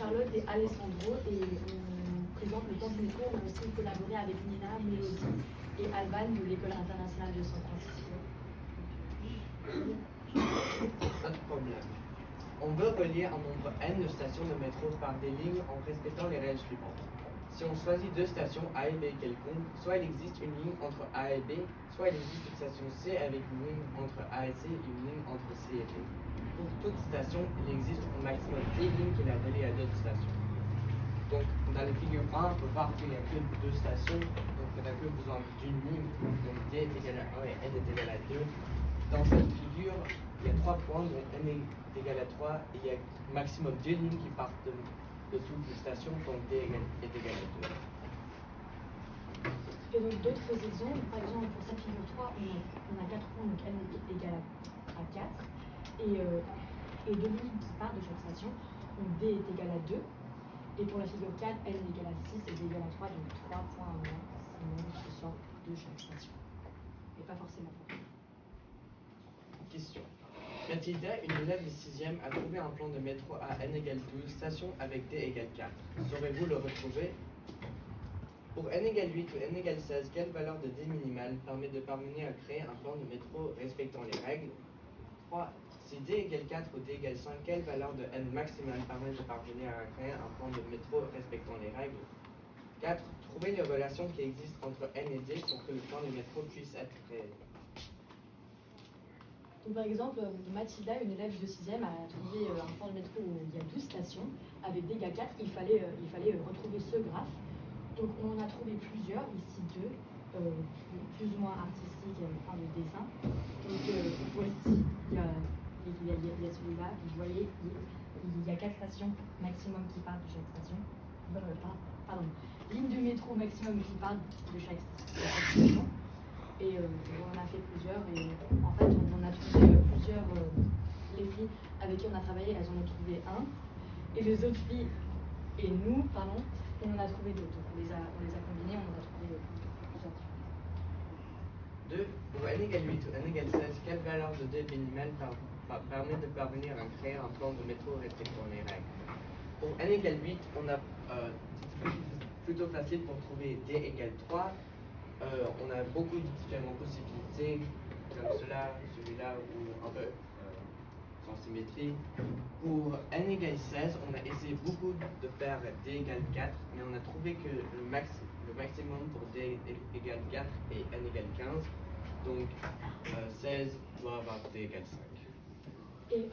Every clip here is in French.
Charlotte et Alessandro et on présente le plan du métro. On a aussi collaboré avec Nina, Mélodie et Alban de l'École internationale de San Francisco. Pas de problème. On veut relier un nombre n de stations de métro par des lignes en respectant les règles suivantes. Si on choisit deux stations A et B quelconques, soit il existe une ligne entre A et B, soit il existe une station C avec une ligne entre A et C et une ligne entre C et B. Pour toute station, il existe au maximum des lignes qui la relient à d'autres stations. Donc, dans la figure 1, on peut voir qu'il n'y a que deux stations, donc on n'a que besoin d'une ligne, donc D est égal à 1 et N est égal à 2. Dans cette figure, il y a 3 points, donc N est égal à 3, et il y a maximum 2 lignes qui partent de toutes les stations, donc D est égal à 2. Et donc d'autres exemples, par exemple pour cette figure 3, on a 4 points, donc N est égal à 4, et 2 lignes qui partent de chaque station, donc D est égal à 2, et pour la figure 4, N est égal à 6 et D est égal à 3, donc 3 points qui sortent de chaque station, et pas forcément pour tout. Question. Mathilda, une élève de 6e, a trouvé un plan de métro à n égale 12, station avec D égale 4. Saurez-vous le retrouver? Pour n égale 8 ou n égale 16, quelle valeur de D minimale permet de parvenir à créer un plan de métro respectant les règles? 3. Si D égale 4 ou D égale 5, quelle valeur de n maximale permet de parvenir à créer un plan de métro respectant les règles? 4. Trouvez les relations qui existent entre n et D pour que le plan de métro puisse être créé. Donc, par exemple, Mathilda, une élève de 6e, a trouvé un plan de métro où il y a 12 stations avec D égale 4. Il fallait retrouver ce graphe. Donc on en a trouvé plusieurs, ici 2, plus ou moins artistiques en de dessin. Donc voici, il y a celui-là, vous voyez, il y a 4 stations maximum qui partent de chaque station. Ligne de métro maximum qui partent de chaque station. Et on en a fait plusieurs, et en fait on en a trouvé plusieurs, les filles avec qui on a travaillé, elles en ont trouvé un, et les autres filles, et nous, pardon, on en a trouvé d'autres. On les a combinés, on en a trouvé plusieurs. 2. Pour n égale 8 ou n égale 16, quelle valeur de D minimale permet de parvenir à créer un plan de métro respectant les règles? Pour n égale 8, on a plutôt facile pour trouver D égale 3. On a beaucoup de différentes possibilités, comme cela, celui-là, ou un peu sans symétrie. Pour n égale 16, on a essayé beaucoup de faire D égale 4, mais on a trouvé que le maximum pour D égale 4 et n égale 15. Donc 16 doit avoir D égale 5. Et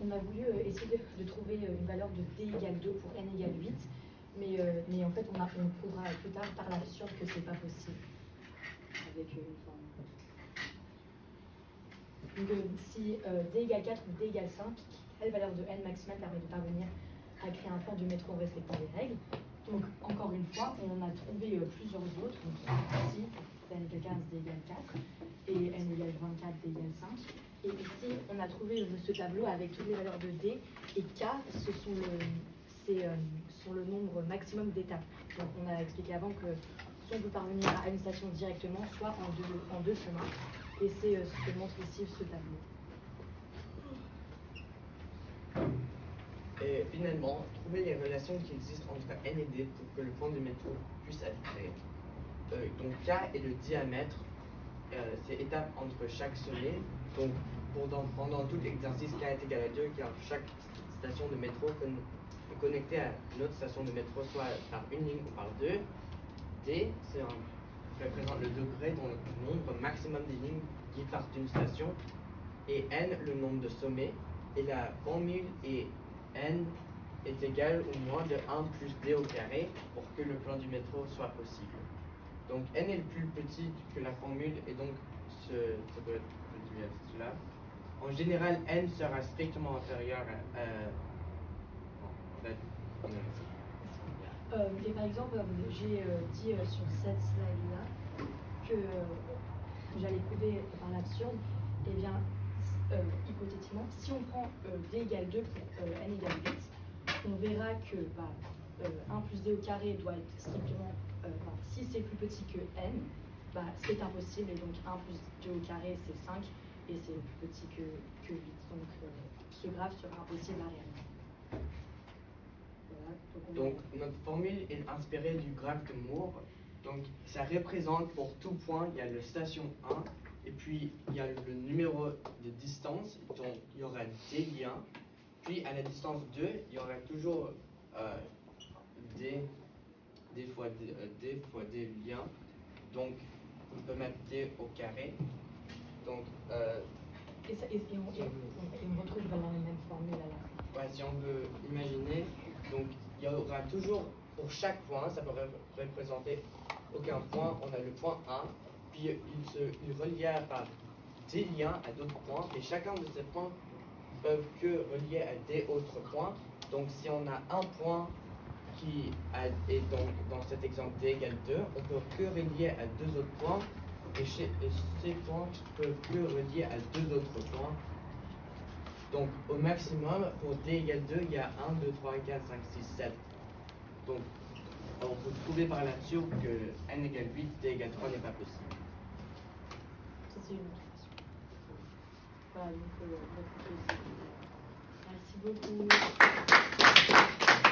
on a voulu essayer de trouver une valeur de D égale 2 pour n égale 8, mais en fait on prouvera plus tard par la suite que c'est pas possible avec une forme. Donc si D égale 4 ou D égale 5, quelle valeur de n maximale permet de parvenir à créer un plan de métro en respectant les règles? Donc encore une fois, on en a trouvé plusieurs autres, donc ici, n égale 15, D égale 4, et n égale 24, D égale 5. Et ici, on a trouvé ce tableau avec toutes les valeurs de D, et K, ce sont le nombre maximum d'étapes. Donc on a expliqué avant que soit on peut parvenir à une station directement, soit en deux chemins. Et c'est ce que montre ici ce tableau. Et finalement, trouver les relations qui existent entre n et D pour que le plan du métro puisse être créé. Donc K est le diamètre, c'est étape entre chaque sommet. Donc pendant tout l'exercice, K est égal à 2, car chaque station de métro est connectée à une autre station de métro, soit par une ligne ou par deux. D, représente le degré dans le nombre maximum des lignes qui partent d'une station. Et N, le nombre de sommets. Et la formule est N est égal ou moins de 1 plus D au carré pour que le plan du métro soit possible. Donc N est le plus petit que la formule, et donc ça peut être réduit à cela. En général, N sera strictement inférieur à et par exemple, j'ai dit sur cette slide-là que j'allais prouver par l'absurde. Eh bien, hypothétiquement, si on prend D égale 2 pour n égale 8, on verra que 1 plus D au carré doit être strictement, si c'est plus petit que n, c'est impossible, et donc 1 plus D au carré c'est 5, et c'est plus petit que 8. Donc ce graphe sera impossible à réaliser. Donc notre formule est inspirée du graphe de Moore. Donc ça représente pour tout point, il y a le station 1, et puis il y a le numéro de distance, donc il y aura des liens. Puis à la distance 2, il y aura toujours des fois des liens. Donc on peut mettre d au carré. Donc on retrouve dans les mêmes formules à la fin. ouais, si on veut imaginer, donc il y aura toujours pour chaque point, ça peut représenter aucun point. On a le point 1, puis il relie par des liens à d'autres points, et chacun de ces points peuvent que relier à des autres points. Donc si on a un point qui est donc dans cet exemple d égale 2, on peut que relier à deux autres points, et ces points peuvent que relier à deux autres points. Donc au maximum, pour d égale 2, il y a 1, 2, 3, 4, 5, 6, 7. Donc on peut prouver par la nature que n égale 8, d égale 3 n'est pas possible. Ça c'est une autre question. Voilà, donc merci beaucoup.